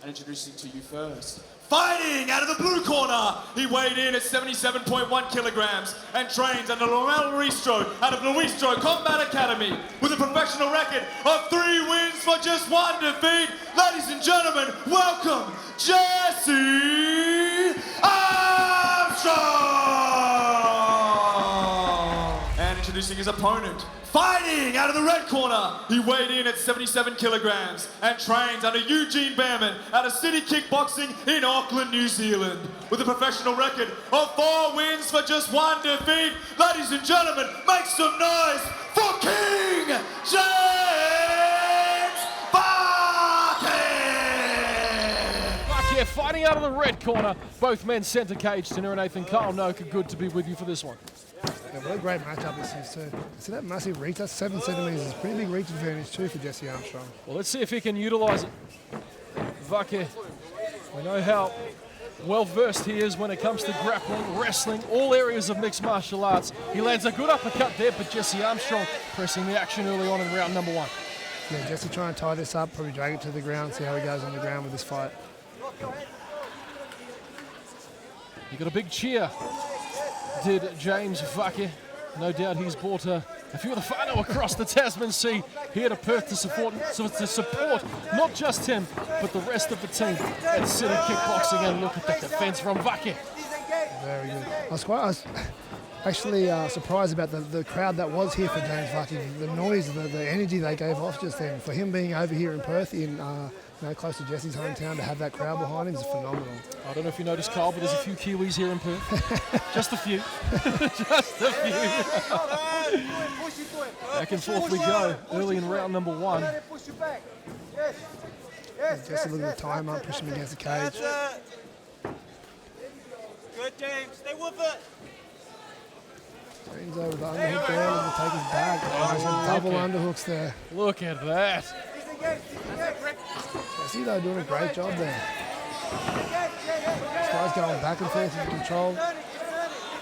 And introducing to you first, fighting out of the blue corner, he weighed in at 77.1 kilograms and trains under Luis out of Luis Combat Academy with a professional record of 3 wins for just 1 defeat. Ladies and gentlemen, welcome Jesse Armstrong! And introducing his opponent, fighting out of the red corner, he weighed in at 77 kilograms and trains under Eugene Behrman out of City Kickboxing in Auckland, New Zealand. With a professional record of 4 wins for just 1 defeat. Ladies and gentlemen, make some noise for King James Vake fighting out of the red corner. Both men centre cage. Tanner and Nathan, Kyle Noka, good to be with you for this one. Yeah, what a great matchup this is too. See that massive reach? That's 7 centimetres. It's a pretty big reach advantage too for Jesse Armstrong. Well, let's see if he can utilise it. Vake, we know how well versed he is when it comes to grappling, wrestling, all areas of mixed martial arts. He lands a good uppercut there, but Jesse Armstrong pressing the action early on in round number 1. Yeah, Jesse trying to tie this up, probably drag it to the ground, see how he goes on the ground with this fight. You got a big cheer, did James Vake. No doubt he's brought a few of the whānau across the Tasman Sea here to Perth to support not just him, but the rest of the team at City Kickboxing. And look at that defence from Vake. Very good. I was actually surprised about the crowd that was here for James Vake. The noise, the energy they gave off just then. For him being over here in Perth, close to Jesse's hometown, to have that crowd behind him is phenomenal. I don't know if you noticed, Carl, but there's a few Kiwis here in Perth. Just a few. Just a few. Back and forth we go, early in round number 1. Jesse looking to tie him up, push him against the cage. Good, James. Stay with it. James over the underhook there, and he'll take his back. Some double underhooks there. Look at that. Jesse though doing a great job there. This guy's going back and forth in control.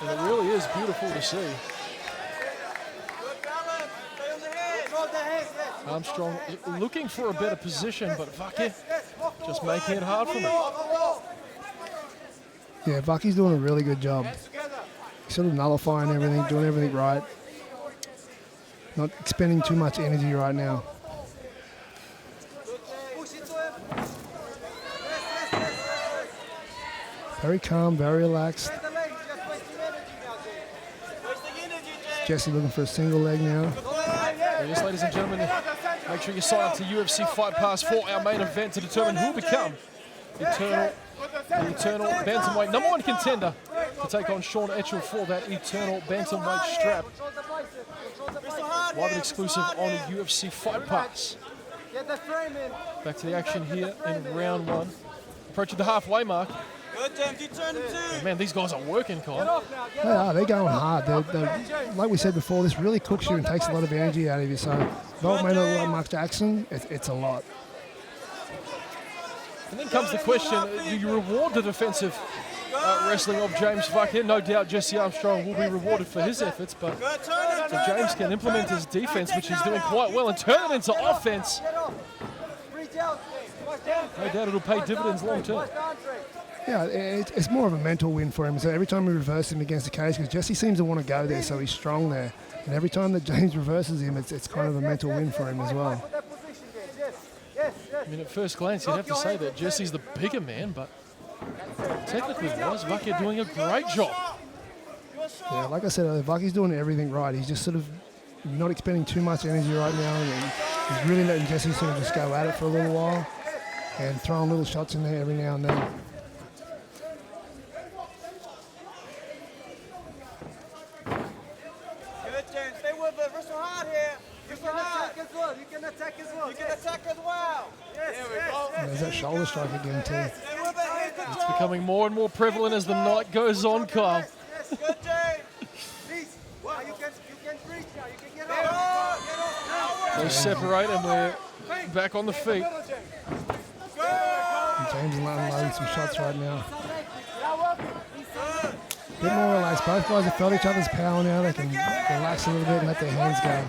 And it really is beautiful to see. Armstrong looking for a better position, but Vake just making it hard for him. Yeah, Vake's doing a really good job. He's sort of nullifying everything, doing everything right. Not expending too much energy right now. Very calm, very relaxed. Jesse looking for a single leg now. Yes, ladies and gentlemen, make sure you sign up to UFC Fight Pass for our main event to determine who will become the eternal bantamweight #1 contender to take on Sean Etchell for that eternal bantamweight strap. Live and exclusive on UFC Fight Pass. Back to the action here in round 1. Approaching the halfway mark. Good, James. You turn him too. Man, these guys are working, Kyle. They're going hard. They're, like we said before, this really cooks you and takes a lot of energy out of you. So, though it may not look like much action, it's a lot. And then comes the question, do you reward the defensive wrestling of James Vake? No doubt Jesse Armstrong will be rewarded for his efforts, but if James can implement his defense, which he's doing quite well, and turn it into offense, no doubt it'll pay dividends long term. Yeah, it's more of a mental win for him. So every time we reverse him against the cage, because Jesse seems to want to go there, so he's strong there. And every time that James reverses him, it's kind of a mental win for him as well. I mean, at first glance, you'd have to say that Jesse's the bigger man, but technically wise, Vake doing a great job. Yeah, like I said, Vake's doing everything right. He's just sort of not expending too much energy right now, and he's really letting Jesse sort of just go at it for a little while and throwing little shots in there every now and then. There's that shoulder strike again too. It's becoming more and more prevalent as the night goes on, Kyle. They separate and we're back on the feet. And James is unloading some shots right now. A bit more relaxed. Both guys have felt each other's power now. They can relax a little bit and let their hands go.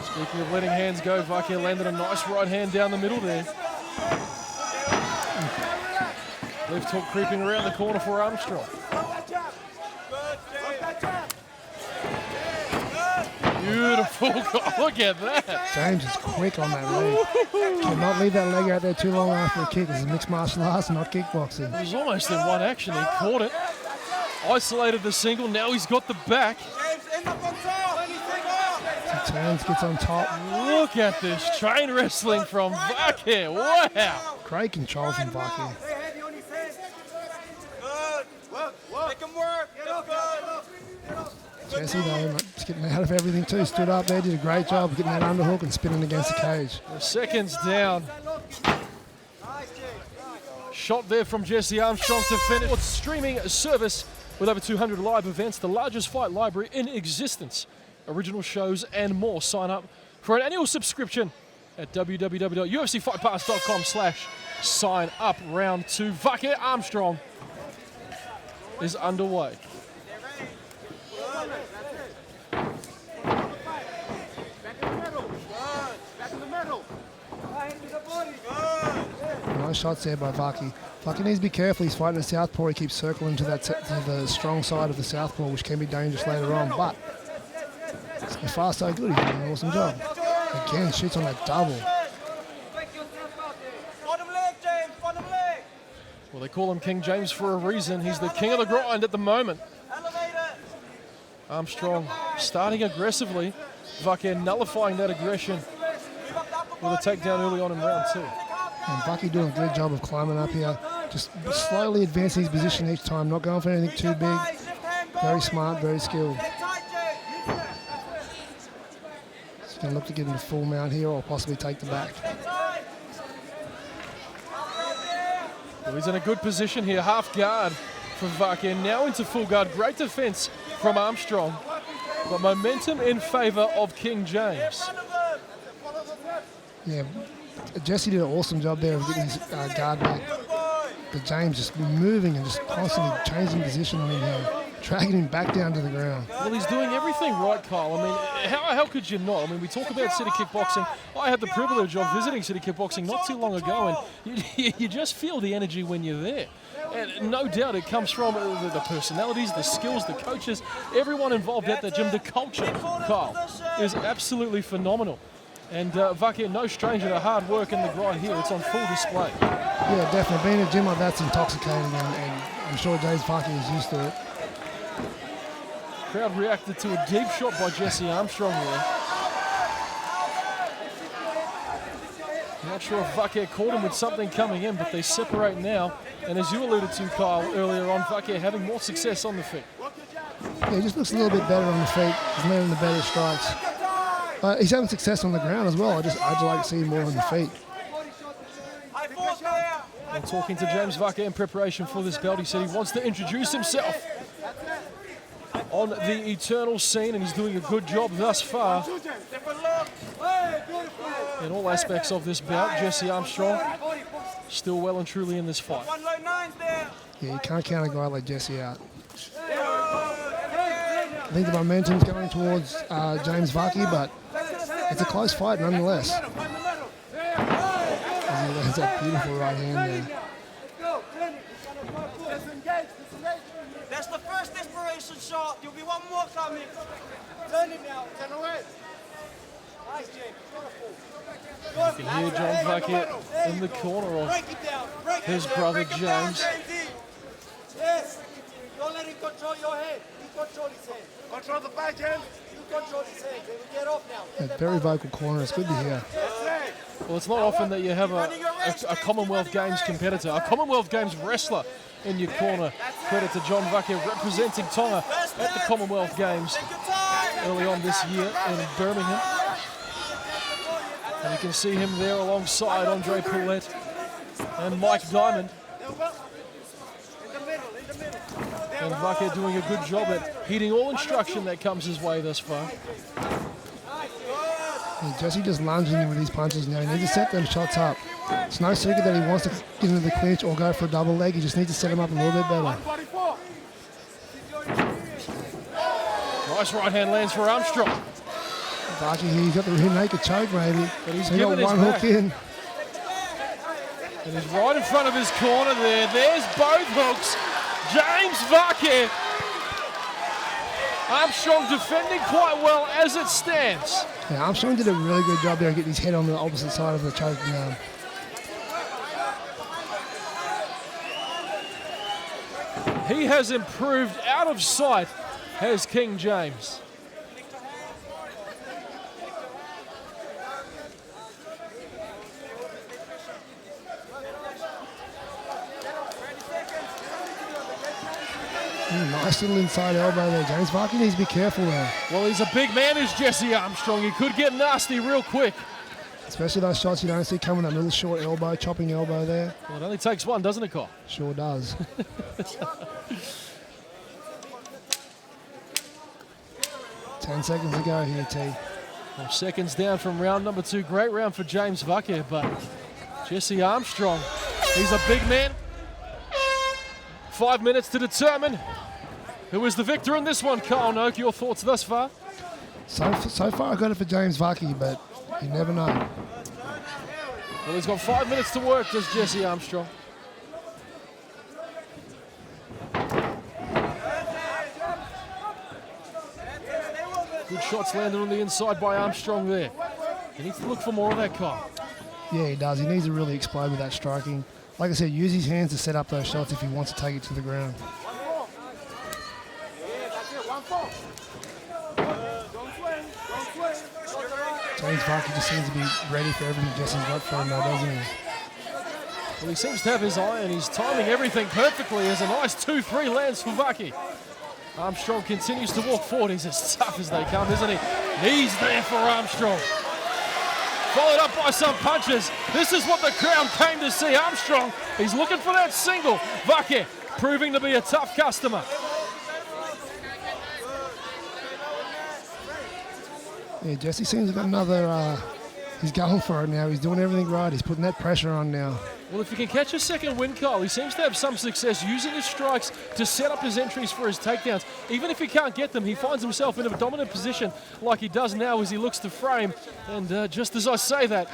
Speaking of letting hands go, Vake landed a nice right hand down the middle there. Left hook creeping around the corner for Armstrong. Beautiful. Look at that. James is quick on that leg. Cannot leave that leg out there too long after a kick. This is mixed martial arts, not kickboxing. It was almost in one action. He caught it, isolated the single. Now he's got the back. He turns, gets on top. Look at this train wrestling from Vake. Wow. Great control from Vake. Jesse, though, just getting out of everything too. Stood up there, did a great job getting that underhook and spinning against the cage. The seconds down. Shot there from Jesse Armstrong to finish. It's streaming service with over 200 live events, the largest fight library in existence. Original shows and more. Sign up for an annual subscription at www.ufcfightpass.com/sign up. Round 2. Vake Armstrong is underway. Nice shots there by Vake. Vake needs to be careful. He's fighting a southpaw. He keeps circling to the strong side of the southpaw, which can be dangerous later on. But so far, so good. He's doing an awesome job. Again, shoots on that double. Well, they call him King James for a reason. He's the king of the grind at the moment. Armstrong starting aggressively. Vake nullifying that aggression with a takedown early on in round 2. And Vake doing a good job of climbing up here. Just slowly advancing his position each time. Not going for anything too big. Very smart, very skilled. He's going to look to get into full mount here or possibly take the back. Well, he's in a good position here. Half guard for Vake. Now into full guard. Great defense from Armstrong. But momentum in favor of King James. Yeah, Jesse did an awesome job there of getting his guard back. But James just moving and just constantly changing position on him here, dragging him back down to the ground. Well, he's doing everything right, Kyle. I mean, how could you not? I mean, we talk about City Kickboxing. I had the privilege of visiting City Kickboxing not too long ago, and you just feel the energy when you're there. And no doubt it comes from the personalities, the skills, the coaches, everyone involved at the gym. The culture, Kyle, is absolutely phenomenal. And Vake, no stranger to hard work and the grind here. It's on full display. Yeah, definitely. Being in a gym like that's intoxicating, and I'm sure James Vake is used to it. Crowd reacted to a deep shot by Jesse Armstrong there. Not sure if Vake caught him with something coming in, but they separate now. And as you alluded to, Kyle, earlier on, Vake having more success on the feet. Yeah, he just looks a little bit better on the feet. He's landing the better strikes. He's having success on the ground as well. I'd just like to see more on the feet. And talking to James Vake in preparation for this belt, he said he wants to introduce himself on the eternal scene, and he's doing a good job thus far in all aspects of this bout. Jesse Armstrong still well and truly in this fight. Yeah, you can't count a guy like Jesse out. I think the momentum's going towards James Vake, but it's a close fight nonetheless. There's that beautiful right hand there. That's the first desperation shot. There'll be one more coming. Turn it now. Turn away. Nice, James. You can hear John Vake in the corner of his brother James. Yes. Don't let him control your head. You control his head. Control the back end. You control his head. They will get off now. Yeah, very vocal corner. It's good to hear. Well, it's not often that you have a Commonwealth Games competitor, a Commonwealth Games wrestler in your corner. Credit to John Vake representing Tonga at the Commonwealth Games early on this year in Birmingham. And you can see him there alongside Andre Poulette and Mike Diamond. And Vake doing a good job at heeding all instruction that comes his way thus far. Yeah, Jesse just lunging in with these punches now. He needs to set them shots up. It's no secret that he wants to get into the clinch or go for a double leg. He just needs to set them up a little bit better. Nice right hand lands for Armstrong. Vake here, he's got the rear naked choke maybe. But he's so he given got his one back. hook in. And he's right in front of his corner there. There's both hooks. James Vake. Armstrong defending quite well as it stands. Yeah, Armstrong did a really good job there of getting his head on the opposite side of the choking arm. He has improved out of sight, has King James. Nice little inside elbow there. James Vake needs to be careful there. Well, he's a big man, is Jesse Armstrong. He could get nasty real quick. Especially those shots you don't see coming, that little short elbow, chopping elbow there. Well, it only takes one, doesn't it, Kyle? Sure does. 10 seconds to go here, T. Well, seconds down from round number 2. Great round for James Vake, but Jesse Armstrong, he's a big man. 5 minutes to determine who is the victor in this one. Kyle Noak, your thoughts thus far? So far I got it for James Vake, but you never know. Well, he's got 5 minutes to work, does Jesse Armstrong. Good shots landed on the inside by Armstrong there. He needs to look for more of that, Kyle. Yeah, he does. He needs to really explode with that striking. Like I said, use his hands to set up those shots if he wants to take it to the ground. James Vake just seems to be ready for everything Jesse's got for him now, doesn't he? Well, he seems to have his eye and he's timing everything perfectly as a nice 2-3 lands for Vake. Armstrong continues to walk forward. He's as tough as they come, isn't he? He's there for Armstrong. Followed up by some punches. This is what the crowd came to see. Armstrong, he's looking for that single. Vake proving to be a tough customer. Yeah, Jesse seems to have got another, he's going for it now. He's doing everything right. He's putting that pressure on now. Well, if he can catch a second win, Kyle, he seems to have some success using his strikes to set up his entries for his takedowns. Even if he can't get them, he finds himself in a dominant position like he does now as he looks to frame. And just as I say that,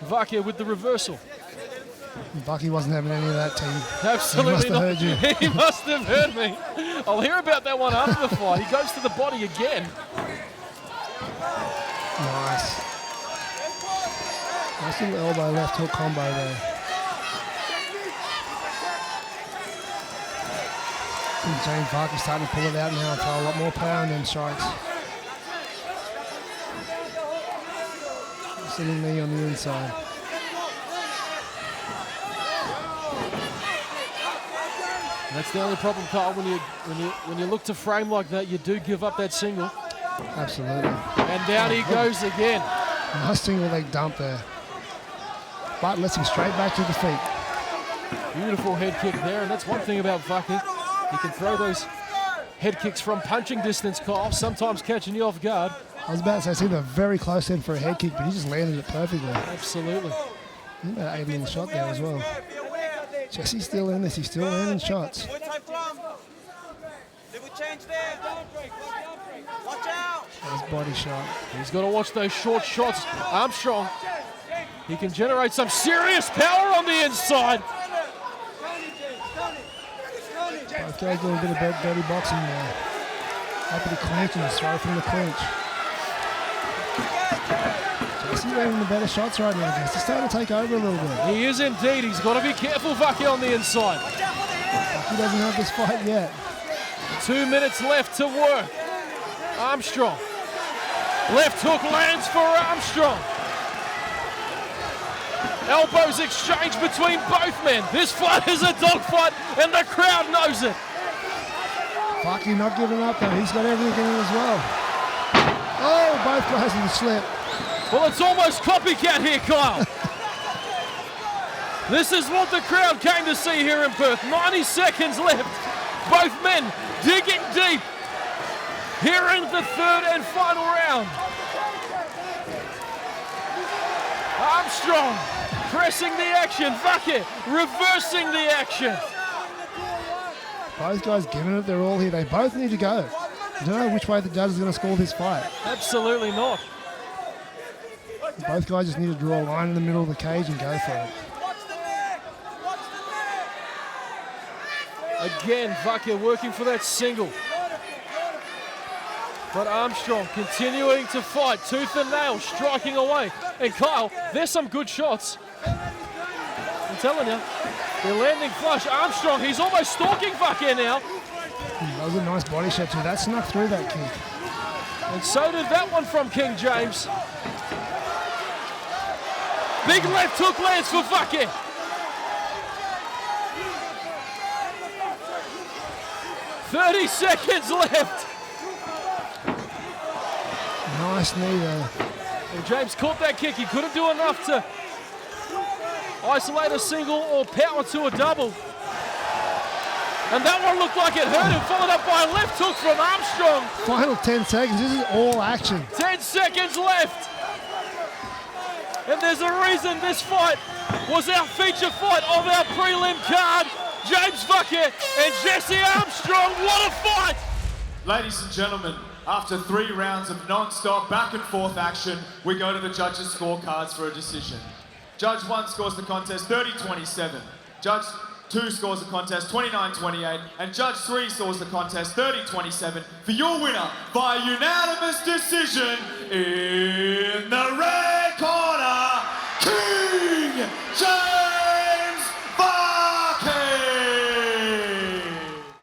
Vake with the reversal. Vake wasn't having any of that, team. Absolutely he must have heard you. He must have heard me. I'll hear about that one after the fight. He goes to the body again. Nice. Nice little elbow left hook combo there. And James Vake starting to pull it out now and throw a lot more power in them strikes. Sitting knee on the inside. That's the only problem, Kyle. When you look to frame like that, you do give up that single. Absolutely. And down he goes again. Nice single leg dump there. But lets him straight back to the feet. Beautiful head kick there, and that's one thing about Vake. He can throw those head kicks from punching distance, Kyle, sometimes catching you off guard. I was about to say, I see they're very close in for a head kick, but he just landed it perfectly. Absolutely. About 8 little shot there as well. Jesse's still in this, he's still landing shots. Watch out! Nice body shot. He's got to watch those short shots. Armstrong, he can generate some serious power on the inside. Both guys doing a bit of dirty boxing now. Happy to clinch and throw from the clinch. Jesse's landing the better shots right now. He's starting to take over a little bit. He is indeed. He's got to be careful, Vake, on the inside. He doesn't have this fight yet. 2 minutes left to work. Armstrong. Left hook lands for Armstrong. Elbows exchange between both men. This fight is a dogfight and the crowd knows it. Vake not giving up though. He's got everything in as well. Oh, both guys in the slip. Well, it's almost copycat here, Kyle. This is what the crowd came to see here in Perth. 90 seconds left. Both men digging deep here in the third and final round. Armstrong pressing the action. Vake reversing the action. Both guys giving it their all here. They both need to go. You don't know which way the judge is going to score this fight. Absolutely not. Both guys just need to draw a line in the middle of the cage and go for it. Again, Vake working for that single. But Armstrong continuing to fight, tooth and nail, striking away. And Kyle, there's some good shots. I'm telling you, they're landing flush. Armstrong, he's almost stalking Vake now. That was a nice body shot too. That snuck through that kick. And so did that one from King James. Big left hook lands for Vake. "30 seconds left." Nice knee there. Well, James caught that kick. He couldn't do enough to isolate a single or power to a double. And that one looked like it hurt him, followed up by a left hook from Armstrong. Final 10 seconds. This is all action. 10 seconds left. And there's a reason this fight was our feature fight of our prelim card. James Vake and Jesse Armstrong. What a fight! Ladies and gentlemen, after 3 rounds of non-stop back and forth action, we go to the judges' scorecards for a decision. Judge 1 scores the contest 30-27. Judge 2 scores the contest 29-28. And Judge 3 scores the contest 30-27 for your winner by unanimous decision in the